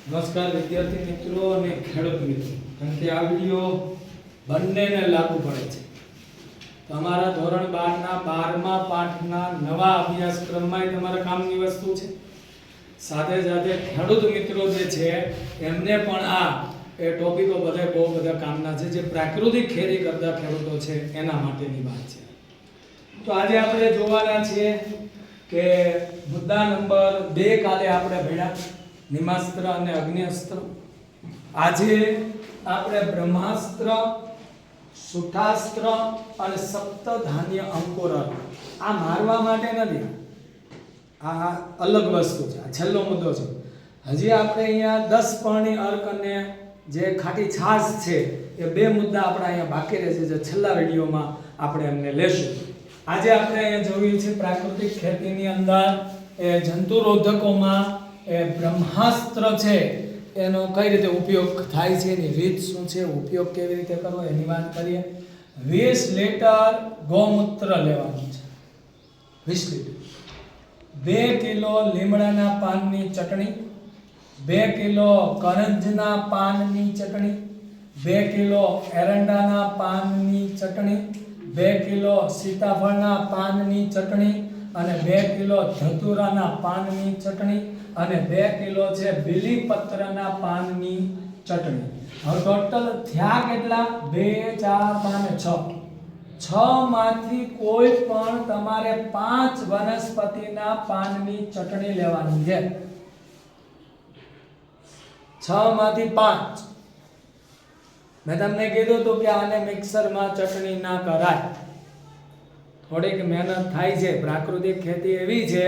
નમસ્કાર વિદ્યાર્થી મિત્રો અને ખેડૂત મિત્રો, કારણ કે આ વિડિયો બંનેને લાગુ પડે છે. તમારા ધોરણ 12 ના 12મા પાઠના નવા અભ્યાસક્રમમાં તમારા કામની વસ્તુ છે. સાથે સાથે ખેડૂત મિત્રો જે છે એમને પણ આ ટોપિકો બધા બહુ બધા કામના છે, જે પ્રાકૃતિક ખેતી કરતા ખેડૂતો છે એના માટેની વાત છે. તો આજે આપણે જોવાના છીએ કે મુદ્દા નંબર 2 કાલે આપણે ભણ્યા નિમાસ્ત્ર અને અગ્ન્યસ્ત્ર. આજે આપણે બ્રહ્માસ્ત્ર, સુઠાસ્ત્ર અને સપ્તધાન્ય અંકુરન. આ મારવા માટે નથી, આ અલગ વસ્તુ છે. આ છેલ્લો મુદ્દો છે. હજી આપણે અહીંયા 10 પર્ણી અર્ક અને જે ખાટી છાશ છે એ બે મુદ્દા આપણે અહીંયા બાકી રહેશે, જે છેલ્લા વિડીયોમાં આપણે એમને લેશું. આજે આપણે અહીંયા જોયું છે પ્રાકૃતિક ખેતીની અંદર એ જંતુરોધકોમાં એ બ્રહ્માસ્ત્ર છે એનો કઈ રીતે ઉપયોગ થાય છે, એની રીત શું છે, ઉપયોગ કેવી રીતે કરવો એની વાત કરીએ. 20 લીટર ગૌમૂત્ર લેવાનું છે. 20 લીટર. 2 કિલો લીમડાના પાનની ચટણી, 2 કિલો કરંજના પાનની ચટણી, 2 કિલો એરંડાના પાનની ચટણી, 2 કિલો સીતાફળના પાનની ચટણી અને 2 કિલો ધતુરાના પાનની ચટણી અને 2 કિલો છે બીલીપત્રના પાનની ચટણી. હવે ટોટલ થયા કેટલા? 2 4 5 6. 6 માંથી કોઈ પણ તમારે 5 વનસ્પતિના પાનની ચટણી લેવાની છે. 6 માંથી 5. મેં તમને કીધું હતું કે આને મિક્સરમાં ચટણી ના કરાય, થોડીક મહેનત થાય છે. પ્રાકૃતિક ખેતી એવી છે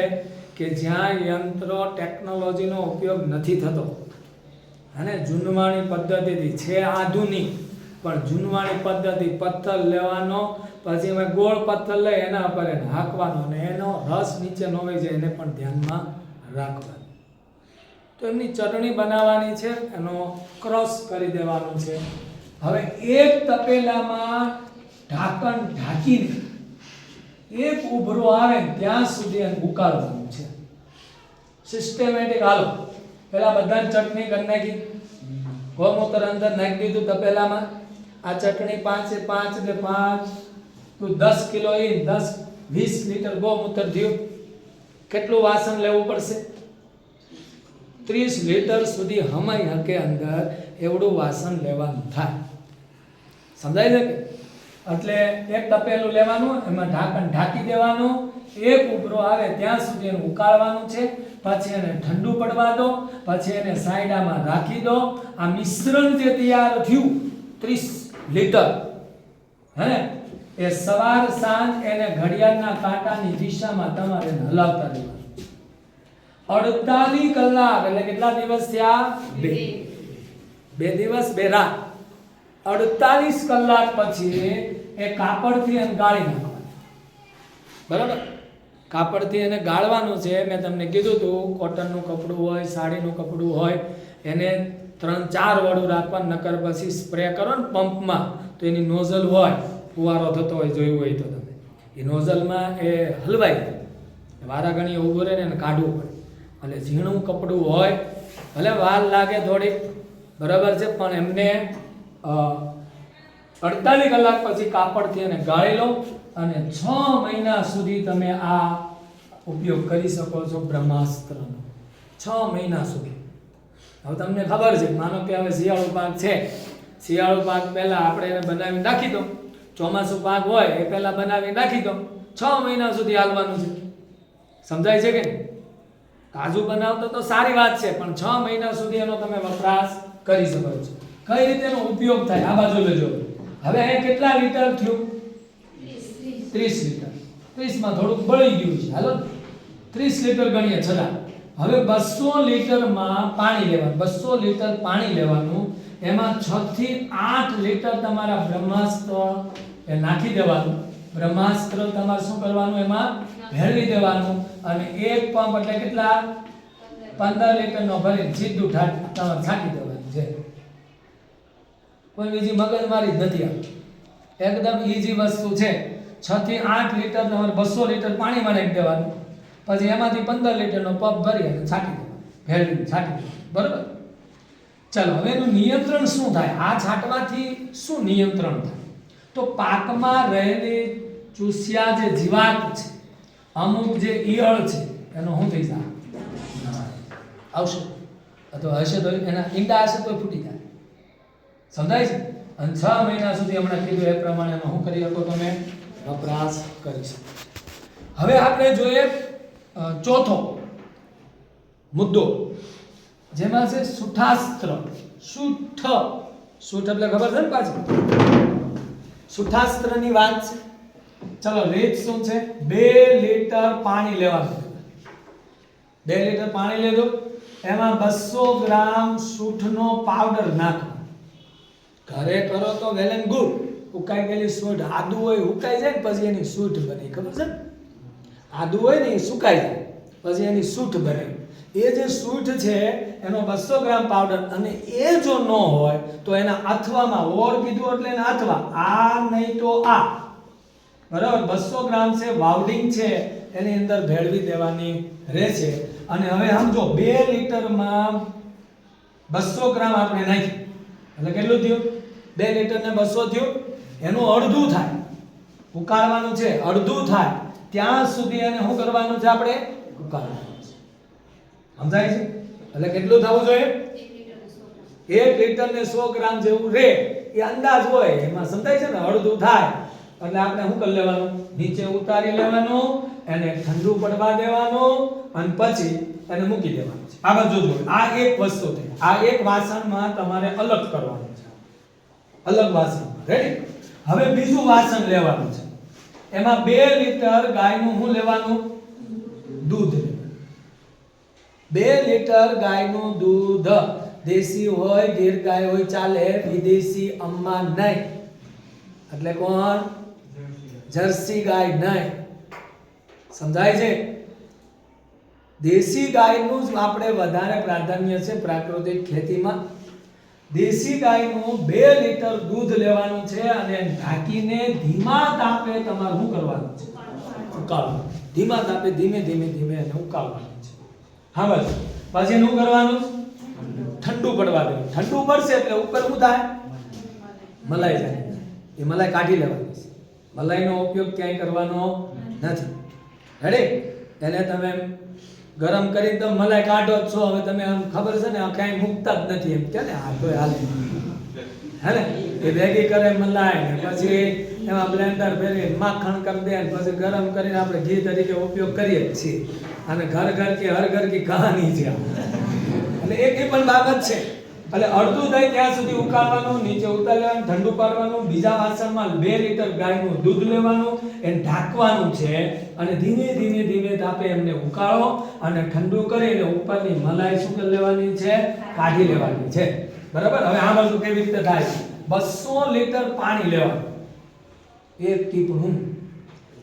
કે જ્યાં યંત્રો ટેકનોલોજીનો ઉપયોગ નથી થતો અને જૂનવાણી પદ્ધતિથી છે, આધુનિક પણ જૂનવાણી પદ્ધતિ. પથ્થર લેવાનો, પછી એમાં ગોળ પથ્થર લઈ એના પર એને હાંકવાનો અને એનો રસ નીચે ન વહી જાય એને પણ ધ્યાનમાં રાખવાનું. તો એમની ચટણી બનાવવાની છે, એનો ક્રોસ કરી દેવાનું છે. હવે એક તપેલામાં ઢાંકણ ઢાંકીને એક ઉભરો આવે ત્યાં સુધી એને ઉકાળવાનું છે. સિસ્ટેમેટિક. હાલો પેલા બધાની ચટણી કરી નાખી, ગૌમૂત્ર અંદર નાખી દીધું તપેલામાં. આ ચટણી 5 એ 5 ને 5 તો 10 કિલો એ 10 20 લીટર ગૌમૂત્ર થયું. કેટલું વાસણ લેવું પડશે? 30 લીટર સુધી હમાઈ હકે અંદર એવડું વાસણ લેવાનું થાય. સમજાય છે કે? એટલે એક તપેલું લેવાનું, એમાં ઢાંકણ ઢાંકી દેવાનું, એક ઉભરો આવે ત્યાં સુધી એને ઉકાળવાનું છે. પછી એને ઠંડુ પડવા દો, પછી એને સાઈડામાં રાખી દો. આ મિશ્રણ જે તૈયાર થયું 30 લીટર, હે, એ સવાર સાંજ એને ઘડિયાળના કાંટાની દિશામાં તમારે હલાવતા રહેવાનું. 48 કલાક એટલે કેટલા દિવસ થયા? 2 દિવસ 2 રાત. 48 કલાક પછી એ કાપડથી એને ગાળી નાખવાનું. બરાબર? કાપડથી એને ગાળવાનું છે. મેં તમને કીધું હતું કોટનનું કપડું હોય, સાડીનું કપડું હોય, એને 3-4 વડું રાખવાનું. નકર પછી સ્પ્રે કરો ને પંપમાં તો એની નોઝલ હોય, ફુવારો થતો હોય, જોયું હોય તો તમે, એ નોઝલમાં એ હલવાઈ જાય, વારા ઘણી ઊભું રહે ને એને કાઢવું પડે. એટલે ઝીણું કપડું હોય, ભલે વાર લાગે થોડીક, બરાબર છે, પણ એમને 48 કલાક પછી કાપડથી એને ગાળી લો અને 6 મહિના સુધી તમે આ ઉપયોગ કરી શકો છો બ્રહ્માસ્ત્રનો. 6 મહિના સુધી. હવે તમને ખબર છે, માનો કે હવે શિયાળુ પાક છે, શિયાળુ પાક પહેલા આપણે એને બનાવી નાખી દો, ચોમાસું પાક હોય એ પહેલા બનાવી નાખી દો, 6 મહિના સુધી હાલવાનું છે. સમજાય છે કે? કાજુ બનાવતો તો સારી વાત છે, પણ 6 મહિના સુધી એનો તમે વપરાશ કરી શકો છો. કઈ રીતે એનો ઉપયોગ થાય આ બાજુ લેજો. હવે અહીં કેટલા લીટર થયું? 30 લીટર. 30 માં થોડુંક બળી ગયું છે. હાલો 30 લીટર ગણીએ છલા. હવે 200 લીટરમાં પાણી લેવાનું. 200 લીટર પાણી લેવાનું. એમાં 6 થી 8 લીટર તમારા બ્રહ્માસ્ત્ર એ નાખી દેવાનું. બ્રહ્માસ્ત્ર તમારે શું કરવાનું? એમાં ભેળવી દેવાનું અને એક પંપ એટલે કેટલા? 15 લીટરનો ભરીને સીધું તમારે છાંટી દેવાનું છે. કોઈ બીજી મગજમારી જ નથી. એકદમ ઈઝી વસ્તુ છે. 6 થી 8 લીટર તમારે 200 લીટર પાણીમાં નાખી દેવાનું. પછી એમાંથી 15 લીટરનો પંપ ભરી અને છાંટી દેવાનું, ભેળવીને છાંટી દેવાનું. બરાબર? ચાલો હવે એનું નિયંત્રણ શું થાય? આ છાંટવાથી શું નિયંત્રણ થાય? તો પાકમાં રહેલી ચૂસ્યા જે જીવાત છે, અમુક જે ઈયળ છે, એનો શું થઈ જાય? આવશે અથવા હશે તો એના ઈંડા હશે તો ફૂટી જાય. સમજાય છે? અને 6 મહિના સુધી હમણાં કીધું એ પ્રમાણે શું કરી શકો તમે? વપરાશ કરી શકો. હવે આપણે જોઈએ ચોથો મુદ્દો, જેમાં છે સુઠાસ્ત્ર. સૂઠ એટલે ખબર છે ને પાછું? સુઠાસ્ત્રની વાત છે. ચલો રીત શું છે? 2 લીટર પાણી લેવાનું. 2 લીટર પાણી લીધું, એમાં 200 ગ્રામ સૂઠનો પાવડર નાખો. ઘરે કરો તો વેલ એન્ડ ગુડ. ઉકાઈ ગયેલી સૂઠ, આદુ હોય ઉકાઈ જાય ને પછી એની સૂઠ બને, ખબર છે? આદુ હોય ને એ સુકાઈ જાય પછી એની સૂઠ બને. એ જે સૂઠ છે એનો 200 ગ્રામ પાવડર, અને એ જો ન હોય તો એના અથવામાં, ઓર કીધું એટલે એના અથવા, આ નહીં તો આ, બરાબર? 200 ગ્રામ છે, વાવડિંગ છે, એની અંદર ભેળવી દેવાની રહેશે. અને હવે સમજો 2 લીટરમાં 200 ગ્રામ આપણે નાખી એટલે કેટલું થયું? 2 લીટર ને 200 થયું, એનું અડધું થાય. ઉકાળવાનું છે, અડધું થાય ત્યાં સુધી એને શું કરવાનું છે? આપણે ઉકાળવાનું છે. સમજાય છે? એટલે કેટલું થવું જોઈએ? 1 લીટર ને 100 ગ્રામ જેવું રે, એ અંદાજ હોય એમાં. સમજાય છે ને? અડધું થાય એટલે આપણે શું કરી લેવાનું? નીચે ઉતારી લેવાનું, એને ઠંડુ પડવા દેવાનું, અને પછી એને મૂકી દેવાનું છે. આગળ જોજો, આ એક વસ્તુ થઈ. આ એક વાસણમાં તમારે અલગ કરવાનું છે, અલગ વાસણમાં. રેડી? હવે બીજું વાસણ લેવાનું છે, એમાં 2 લીટર ગાયનું શું લેવાનું? દૂધ. 2 લીટર ગાયનું દૂધ, દેશી હોય, ગીર ગાય હોય ચાલે, વિદેશી અમ્મા નહીં. એટલે કોણ? જર્સી ગાય નહીં. સમજાય છે? દેશી ગાયનું જ આપણે વધારે પ્રાધાન્ય છે પ્રાકૃતિક ખેતીમાં. દેશી ગાયનું 2 લીટર દૂધ લેવાનું છે, અને ઢાંકીને ધીમા તાપે તમારે શું કરવાનું છે? ઉકાળવાનું. ધીમા તાપે ધીમે ધીમે ધીમે એને ઉકાળવાનું છે. હા બસ. પછી શું કરવાનું? ઠંડુ પડવા દેવાનું. ઠંડુ પડશે એટલે ઉપર શું થાય? મલાઈ જાય. એ મલાઈ કાઢી લેવાની છે. મલાઈનો ઉપયોગ ક્યાંય કરવાનો નથી. રેડી? એને તમે ગરમ કરી તો મલાઈ કાઢો જ છો. હવે તમે આમ ખબર છે ને, ક્યાંય મૂકતા જ નથી એમ કે ને, આ તો હાલે હે ને? એ ભેગી કરે મલાઈ ને પછી એમાં બ્લેન્ડર ફેરવી માખણ કરી દે, પછી ગરમ કરીને આપણે ઘી તરીકે ઉપયોગ કરીએ જ છીએ. અને ઘર ઘર કે હર ઘર કી કહાની છે. એટલે એ પણ બાબત છે. એટલે અડધું થાય ત્યાં સુધી ઉકાળવાનું, નીચે ઉતારી લેવાનું, ઠંડુ પાડવાનું. બીજા વાસણમાં 2 લીટર ગાયનું દૂધ લેવાનું, એને ઢાંકવાનું છે, અને ધીમે ધીમે ધીમે તાપે એમને ઉકાળો, અને ઠંડુ કરીને ઉપરની મલાઈ શું કરી લેવાની છે? કાઢી લેવાની છે. બરાબર? હવે આ બધું કેવી રીતે થાય? 200 લીટર પાણી લેવાનું, એક ટીપણું.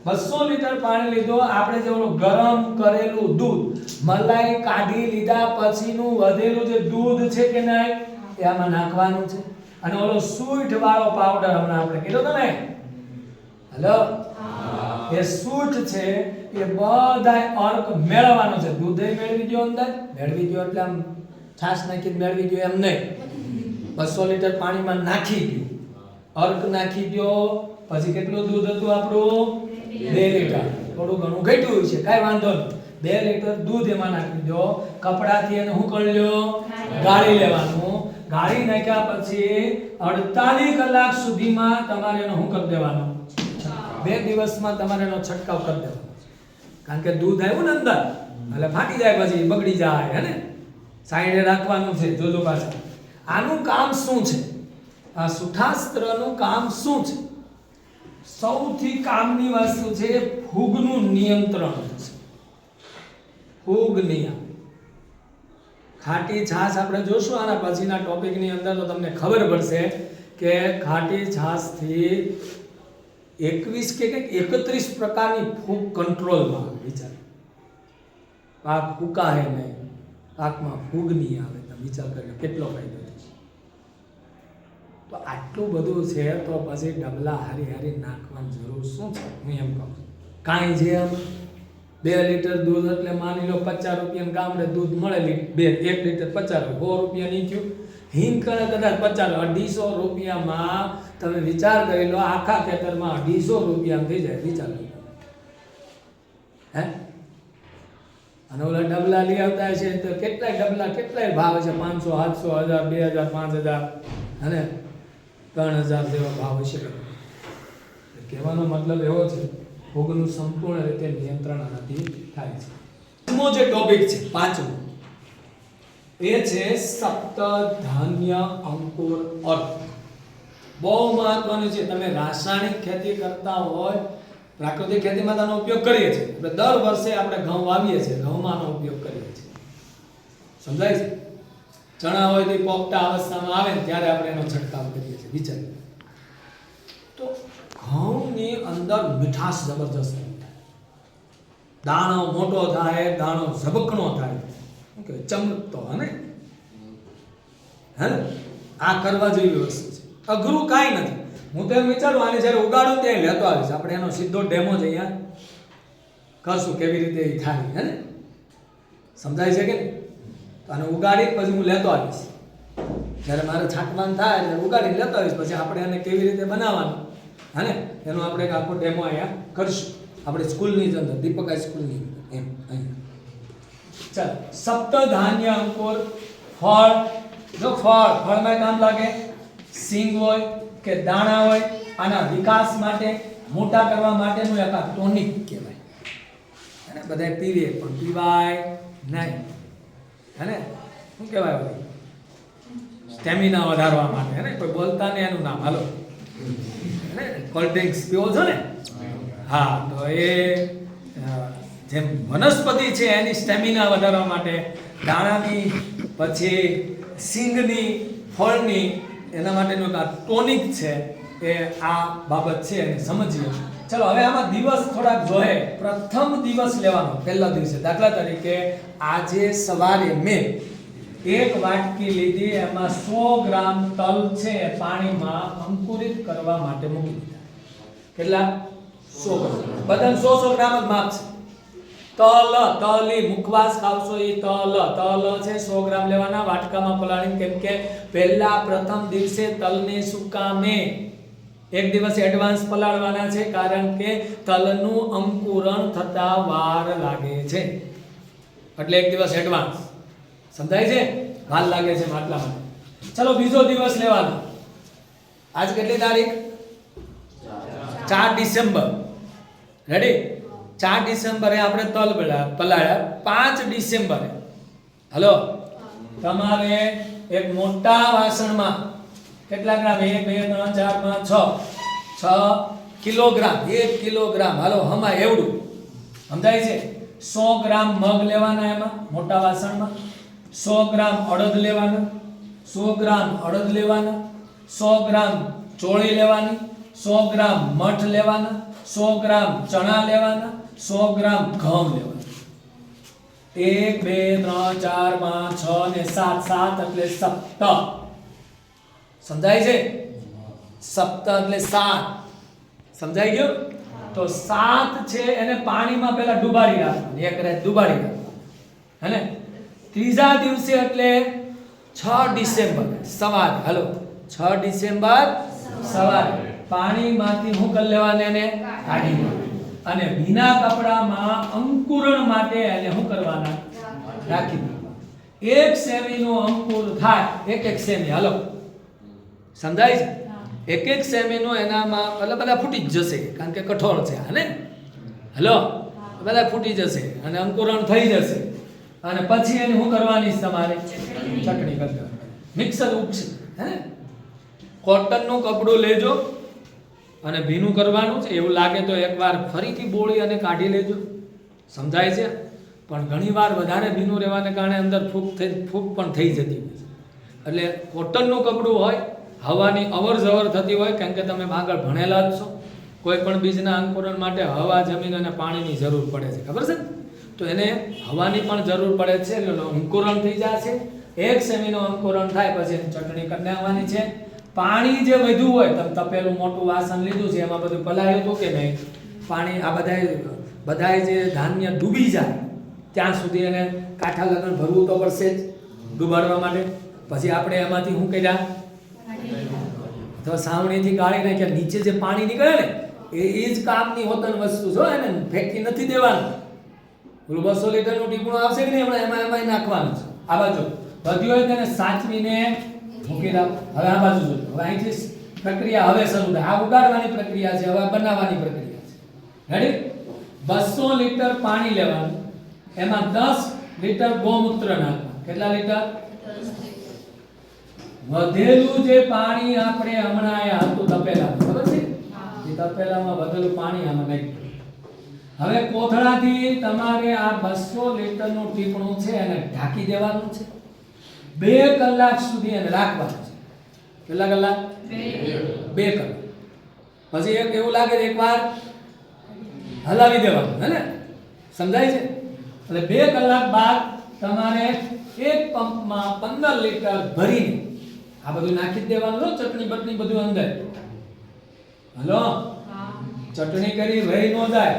200 લીટર પાણી લીધો આપણે, જે ઓલું ગરમ કરેલું દૂધ, મલાઈ કાઢી લીધા પછીનું વધેલું જે દૂધ છે કે નહીં, એ આમાં નાખવાનું છે. અને ઓલો સૂંઠ વાળો પાવડર હમણાં આપણે કીધો તો ને, હેલો, એ સૂંઠ છે એ બધાય અર્ક મેળવવાનો છે. દૂધે મેળવી દો, અંદર મેળવી દો એટલે આમ છાશ નાખીને મેળવી દો એમ નહીં. 200 લીટર પાણીમાં નાખી દો, અર્ક નાખી દો. પછી કેટલું દૂધ હતું આપણું? 2 લીટર. થોડું ઘણું ઘટ્યું છે, કાંઈ વાંધો નહીં. 2 લીટર દૂધ એમાં નાખી દો. કપડાથી એને શું કરી લો? ગાળી લેવાનું. ગાળી નાખ્યા પછી 48 કલાક સુધીમાં તમારે એનો શું કરી દેવાનો? 2 દિવસમાં તમારે એનો છંટકાવ કરી દેવાનો. કારણ કે દૂધ આવ્યું ને અંદર એટલે ફાટી જાય, પછી બગડી જાય, હે ને? સાઈડે રાખવાનું છે. જોજો પાછા આનું કામ શું છે? આ સુઠાસ્ત્રનું કામ શું છે? સૌથી કામની વસ્તુ છે ફૂગનું નિયંત્રણ છે. ફૂગ નિયમ. ખાટી છાશ આપણે જોશું આના પછીના ટોપિકની અંદર, તો તમને ખબર પડશે કે ખાટી છાશથી 21 કે 31 પ્રકારની ફૂગ કંટ્રોલમાં આવે. વિચાર, પાક ફૂકાય નહીં, પાકમાં ફૂગ નહીં આવે. તમે વિચાર કરીને કેટલો ફાયદો થશે. તો આટલું બધું છે, તો પછી ડબલા હારી હારી નાખવાની જરૂર શું છે? હું એમ કહું, કાંઈ જેમ 2 લીટર દૂધ એટલે માની લો 50 રૂપિયાનું ગામડે દૂધ મળે 1 લીટર 50 રૂપિયા નહીં થયું. હિંગ કદાચ 50 250 રૂપિયામાં તમે વિચાર કરી લો, આખા ખેતરમાં 250 રૂપિયામાં થઈ જાય. વિચાર લો હે. અને ઓલા ડબલા લઈ આવતા છે તો કેટલાય ડબલા કેટલાય ભાવ છે, 500 700 1000 2000 5000 અને 3000 જેવા ભાવ છે. કહેવાનો મતલબ એવો છે, ભોગનું સંપૂર્ણ રીતે નિયંત્રણ આનાથી થાય છે. પાંચમો જે ટોપિક છે, પાંચમો એ છે સપ્તધાન્ય અંકુર અર્ક. બહુ મહત્વનું છે. તમે રાસાયણિક ખેતી કરતા હોય, પ્રાકૃતિક ખેતીમાં તેનો ઉપયોગ કરીએ છીએ. આપણે દર વર્ષે આપણે ઘઉં વાવીએ છીએ, ઘઉંમાં આનો ઉપયોગ કરીએ છીએ. સમજાય છે? ચણા હોય તો પોપટા અવસ્થામાં આવે ને ત્યારે આપણે એનો છંટકાવ કરીએ છીએ. વિચાર તો ઘઉંની અંદર મીઠાશ જબરજસ્ત થાય, દાણો મોટો થાય, દાણો ઝબકણો થાય, ઓકે ચમકતો. હે આ કરવા જેવી વસ્તુ છે, અઘરું કાંઈ નથી. હું તો એમ વિચારું આને જ્યારે ઉગાડું ત્યાં લેતો આવીશ. આપણે એનો સીધો ડેમો જ અહીંયા કરશું કેવી રીતે એ થાય. હે ને સમજાય છે કે આને ઉગાડી પછી હું લેતો આવીશ. જ્યારે મારે છાંટવાનું થાય ત્યારે ઉગાડી લેતો આવીશ. પછી આપણે એને કેવી રીતે બનાવવાનું હા ને એનો આપણે એક આખો ડેમો અહીંયા કરશું. આપણે સ્કૂલની જ અંદર, દીપક હાઈસ્કૂલની એમ અહીંયા. ચાલો, સપ્તધાન્ય અંકુર ફળ. જો ફળમાં કામ લાગે, સિંગ હોય કે દાણા હોય, આના વિકાસ માટે, મોટા કરવા માટેનું એક આ ટોનિક કહેવાય. અને બધા પીવે પણ પીવાય નહીં. હે શું કહેવાય ભાઈ? સ્ટેમિના વધારવા માટે. હે કોઈ બોલતા ને એનું નામ હાલો હે કોલ્ડ ડ્રિંક્સ પીવો છો ને? હા, તો એ જેમ વનસ્પતિ છે એની સ્ટેમિના વધારવા માટે દાણાની, પછી સિંગની, ફળની, એના માટેનું આ ટોનિક છે. એ આ બાબત છે એને સમજીએ. ચલો હવે આમાં દિવસ થોડાક જોઈએ. પ્રથમ દિવસ લેવાનો, પહેલા દિવસે. દાખલા તરીકે આજે સવારે મેં 1 વાટકી લીધી, એમાં 100 ગ્રામ તલ છે પાણીમાં અંકુરિત કરવા માટે મૂકી દીધા. કેટલા? 100 ગ્રામ. બધાને 100 ગ્રામ જ માપ છે. તલી મુખવાસ ખાવશો એ તલ છે 100 ગ્રામ લેવાના, વાટકામાં પલાળીને. કેમ કે પહેલા પ્રથમ દિવસે તલને સુકામે 1 દિવસ એડવાન્સ પલાળવાના છે, કારણ કે તલનું અંકુરણ થતા વાર લાગે છે. એટલે 1 દિવસ એડવાન્સ. સમજાય છે? વાર લાગે છે માટલા માટે. ચલો બીજો દિવસ લેવાનો. આજ કેટલી તારીખ? 4 ડિસેમ્બર. રેડી? 4 ડિસેમ્બરે આપણે તલ પલાળ્યા. 5 ડિસેમ્બરે હલો તમારે એક મોટા વાસણમાં કેટલા ગ્રામ? 1 2 3 4 5 6 કિલોગ્રામ. 1 કિલોગ્રામ હાલો હમા એવડું. સમજાય છે? 100 ગ્રામ મગ લેવાના એમાં મોટા વાસણમાં. 100 ગ્રામ અડદ લેવાના, 100 ગ્રામ અડદ લેવાના, 100 ગ્રામ ચોળી લેવાની, 100 ગ્રામ મઠ લેવાના, 100 ગ્રામ ચણા લેવાના, 100 ગ્રામ ઘઉં લેવાના. 1 2 3 4 5 6 ને 7 એટલે સપ્ત. સમજાય છે? સપ્ત એટલે 7. સમજાઈ ગયું? તો 7 છે એને પાણીમાં પહેલા ડુબાડી રાખવાનું, 1 રાત ડુબાડી રાખવાનું. હે ને ત્રીજા દિવસે એટલે 6 ડિસેમ્બર સવારે હાલો 6 ડિસેમ્બર સવારે પાણીમાંથી હું કરી લેવાને એને કાઢી લેવાનું. અને ભીના કપડામાં અંકુરણ માટે એને શું કરવાના? રાખી દેવાના. 1 સેમીનો અંકુર થાય, 1 સેમી હાલો. સમજાય છે? 1 સેમીનો એનામાં એટલે બધા ફૂટી જ જશે, કારણ કે કઠોળ છે. હાને હલો બધા ફૂટી જશે અને અંકુરણ થઈ જશે. અને પછી એને શું કરવાની? તમારે ચટણી કરવાની, મિક્સર ઉગશે. હે કોટનનું કપડું લેજો અને ભીનું કરવાનું છે. એવું લાગે તો એકવાર ફરીથી બોળી અને કાઢી લેજો. સમજાય છે? પણ ઘણીવાર વધારે ભીનું રહેવાને કારણે અંદર ફૂગ પણ થઈ જતી હોય છે. એટલે કોટનનું કપડું હોય, હવાની અવર જવર થતી હોય, કારણ કે તમે આગળ ભણેલા જ છો. કોઈ પણ બીજના અંકુરણ માટે હવા, જમીન અને પાણીની જરૂર પડે છે, ખબર છે? તો એને હવાની પણ જરૂર પડે છે. એટલે અંકુરણ થઈ જશે. 1 સેમીનો અંકુરણ થાય પછી એની ચટણી કરી નાખવાની છે. પાણી જે વધ્યું હોય, તમે તપેલું મોટું વાસણ લીધું છે, એમાં બધું પલાળ્યું હતું કે નહીં? પાણી આ બધા બધાય જે ધાન્ય ડૂબી જાય ત્યાં સુધી એને કાંઠા લગન ભરવું તો પડશે જ ડૂબાડવા માટે. પછી આપણે એમાંથી શું કર્યા તો સાવણીથી ગાળી નાખ્યા. નીચે જે પાણી નીકળે ને એ જ કામની હોતન વસ્તુ છો, એને ફેંકી નથી દેવાનું. પેલું 200 લીટરનું ટીપણું આવશે કે નહીં હમણાં એમાં નાખવાનું છે. આ બાજુ વધ્યું હોય તેને સાચવીને મૂકી દો. હવે આ બાજુ જોજો. હવે અહીંથી પ્રક્રિયા હવે શરૂ થાય. આ ઉગાડવાની પ્રક્રિયા છે, હવે બનાવવાની પ્રક્રિયા છે. રેડી? 200 લીટર પાણી લેવાનું, એમાં 10 લીટર ગૌમૂત્ર નાખવાનું. કેટલા લીટર? વધેલું જે પાણી આપણે હમણાં આયા હતું તપેલામાં, ખબર છે? એ તપેલામાં વધેલું પાણી આમાં નાખ્યું. હવે કોથળાથી તમારે આ 200 લીટરનું ટીપણું છે એને ઢાંકી દેવાનું છે. 2 કલાક સુધી એને રાખવાનું છે. કેટલા કલાક? 2 કલાક. પછી એક એવું લાગે છે એકવાર હલાવી દેવાનું, હે ને? સમજાય છે? એટલે 2 કલાક બાદ તમારે એક પંપમાં 15 લીટર ભરીને આ બધું નાખી દેવાનું છે. ચટણી બટણી બધું અંદર. હલો, ચટણી કરી વહી ન જાય.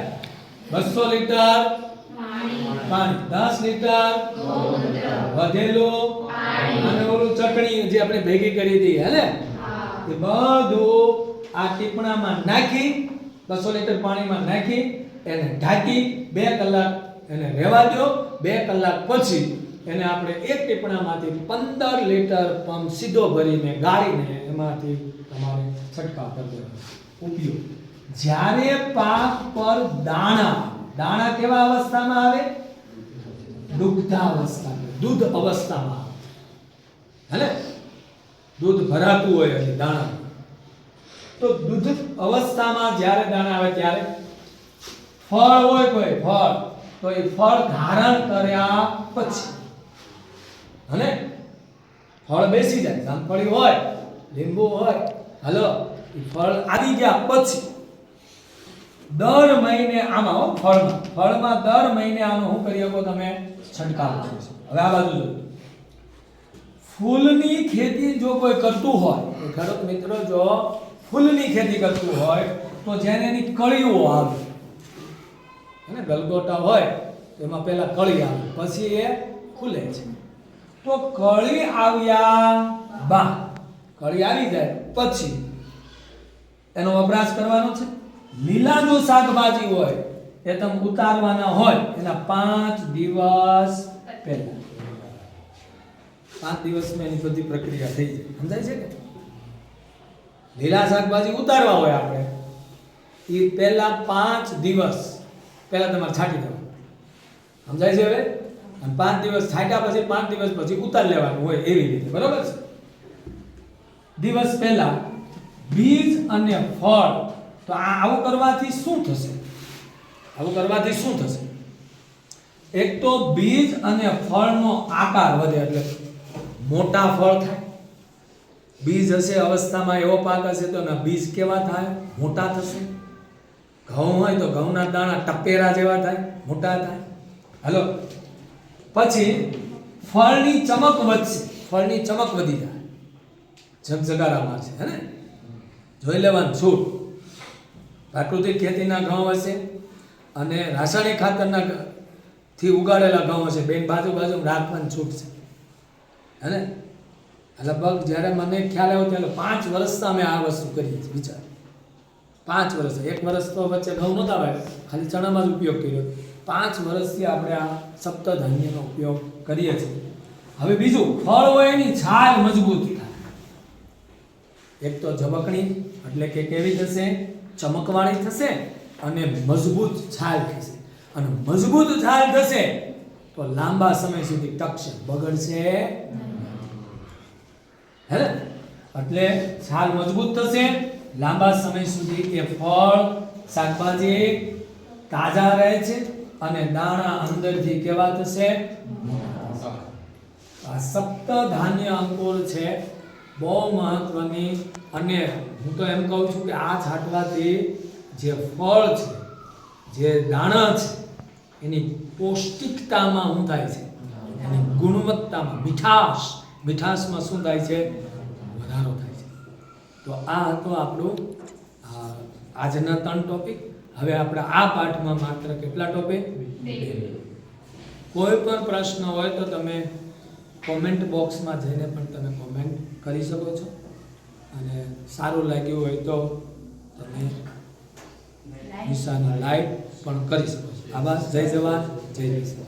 200 લીટર પાણી, 10 લીટર વધેલું અને ઓલું ચટણી જે આપણે ભેગી કરી હતી, હે ને? એ બધું આ ટીપણામાં નાખી 200 લીટર પાણીમાં નાખી એને ઢાંકી 2 કલાક એને રહેવા દો. 2 કલાક પછી એને આપણે એક ટીપણામાંથી 15 લીટર પંપ સીધો ભરીને ગાળીને એમાંથી તમારે છંટકાવ કરી દેવાનો. ઉપયોગ જ્યારે પાક પર દાણા કેવા અવસ્થામાં આવે? દુગ્ધાવસ્થામાં, દૂધ અવસ્થામાં આવે, હે ને? દૂધ ભરાતું હોય એટલે દાણા. તો દૂધ અવસ્થામાં જ્યારે દાણા આવે ત્યારે ફળ હોય કોઈ ફળ, તો એ ફળ ધારણ કર્યા પછી, હે, ફળ બેસી જાય. જામફળી હોય, લીંબુ હોય, હલો, એ ફળ આવી ગયા પછી દર મહિને આમાં ફળમાં દર મહિને આનો શું કરી શકો તમે? છંટકાવ કરી શકો. હવે આ બાજુ જો, ફૂલની ખેતી જો કોઈ કરતું હોય, ખેડૂત મિત્રો જો ફૂલની ખેતી કરતું હોય તો જેને એની કળીઓ આવે, અને ગલગોટા હોય એમાં પહેલા કળી આવે, પછી એ ખુલે છે. તો કળી આવ્યા બાદ, કળી આવી જાય પછી એનો વપરાશ કરવાનો છે. લીલા જો શાકભાજી હોય એ તમે ઉતારવાના હોય એના 5 દિવસ પહેલા, 5 દિવસમાં એની બધી પ્રક્રિયા થઈ જાય. સમજાય છે કે? લીલા શાકભાજી ઉતારવા હોય આપણે એ પહેલા 5 દિવસ પહેલા તમારે છાંટી દેવાનું. સમજાય છે હવે? અને 5 દિવસ છાંટ્યા પછી 5 દિવસ પછી ઉતાર લેવાનું હોય એવી રીતે, બરોબર છે? દિવસ પહેલા બીજ અને ફળ. તો આવું કરવાથી શું થશે? એક તો બીજ અને ફળનો આકાર વધે, એટલે મોટા ફળ થાય. બીજ હશે અવસ્થામાં એવો પાક હશે તો એના બીજ કેવા થાય? મોટા થશે. ઘઉં હોય તો ઘઉંના દાણા ટપેરા જેવા થાય, મોટા થાય. હલો, પછી ફળની ચમક વધશે. ફળની ચમક વધી જાય, ઝગઝગારા મારશે, હે ને? જોઈ લેવાનું છૂટ. પ્રાકૃતિક ખેતીના ઘઉં હશે અને રાસાયણિક ખાતરના થી ઉગાડેલા ઘઉં હશે, બેન બાજુ રાખવાની છૂટ છે, હે ને? લગભગ જ્યારે મને ખ્યાલ આવ્યો ત્યારે 5 વર્ષથી અમે આ વસ્તુ કરીએ છીએ. વિચાર, 5 વર્ષ, 1 વર્ષ તો વચ્ચે ઘઉં નહોતા વાવ્યા, ખાલી ચણામાં જ ઉપયોગ કર્યો. 5 વર્ષથી આપણે આ સપ્તધાન્યનો ઉપયોગ કરીએ છીએ. હવે બીજું, ફળ હોય એની છાલ મજબૂત થાય. એક તો ઝબકણી એટલે કે કેવી થશે? ચમકવાળી થશે અને મજબૂત છાલ થશે. અને મજબૂત છાલ થશે તો લાંબા સમય સુધી ટકશે, બગડશે, હે ને? એટલે છાલ મજબૂત થશે, લાંબા સમય સુધી એ ફળ શાકભાજી તાજા રહે છે અને દાણા અંદરથી કેવા થશે? આ સપ્તધાન્ય અંકુર છે, બહુ મહત્વની. અને હું તો એમ કહું છું કે આ છાંટવાથી જે ફળ છે, જે દાણા છે, એની પૌષ્ટિકતામાં શું થાય છે? એની ગુણવત્તામાં, મીઠાશમાં શું થાય છે? વધારો થાય છે. તો આ હતો આપણું આજના 3 ટોપિક. હવે આપણે આ પાઠમાં માત્ર કેટલા ટોપિક? 2. કોઈ પણ પ્રશ્ન હોય તો તમે કોમેન્ટ બોક્સમાં જઈને પણ તમે કોમેન્ટ કરી શકો છો અને સારું લાગ્યું હોય તો તમે નિશાની લાઈક પણ કરી શકો છો. આભાર. જય જવાન જય કિસાન.